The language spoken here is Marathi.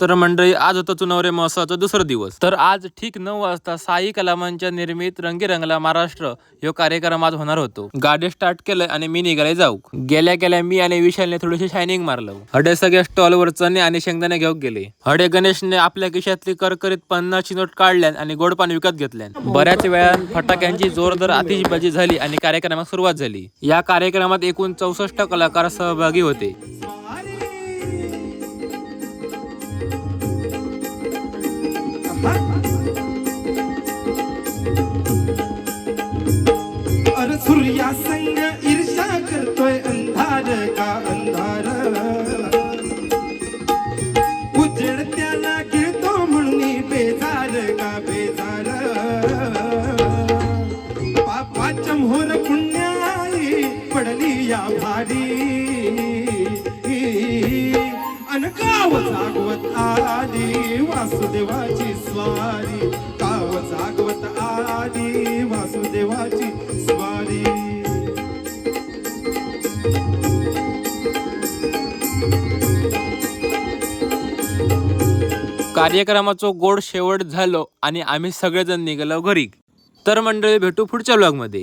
तर मंडळी, आज होतं चुनावरे महोत्सवाचा दुसरा दिवस. तर आज ठीक 9 वाजता साई कलामांच्या निर्मित रंगीरंगला महाराष्ट्र ह्यो कार्यक्रम आज होणार होतो. गाडी स्टार्ट केलंय आणि मी निघाले जाऊ. गेल्या गेल्या मी आणि विशालने थोडीशी शायनिंग मारलं. हडे सगळ्या स्टॉलवर चणे आणि शेंगदाणे घेऊन गेले. हडे गणेशने आपल्या खिशातली करकरीत 50ची नोट काढल्यान आणि गोड पाणी विकत घेतल्यान. बऱ्याच वेळा फटाक्यांची जोरदार आतिषबाजी झाली आणि कार्यक्रमाला सुरुवात झाली. या कार्यक्रमात एकूण 64 कलाकार सहभागी होते. अरे सूर्या संग ईर्षा करतोय अंधार का अंधार, उजेड त्याला गिळतो म्हणून बेजार का बेजार, पापाच्या मोहर पुण्याई पडली या भारी, अन गाव जागवत आली वासुदेवाची स्वारी, गाव जागवत आली वासुदेवाची स्वारी. कार्यक्रमाचा गोड शेवट झालो आणि आम्ही सगळेजण निघालो घरी. तर मंडळी, भेटू पुढच्या व्लॉग मध्ये.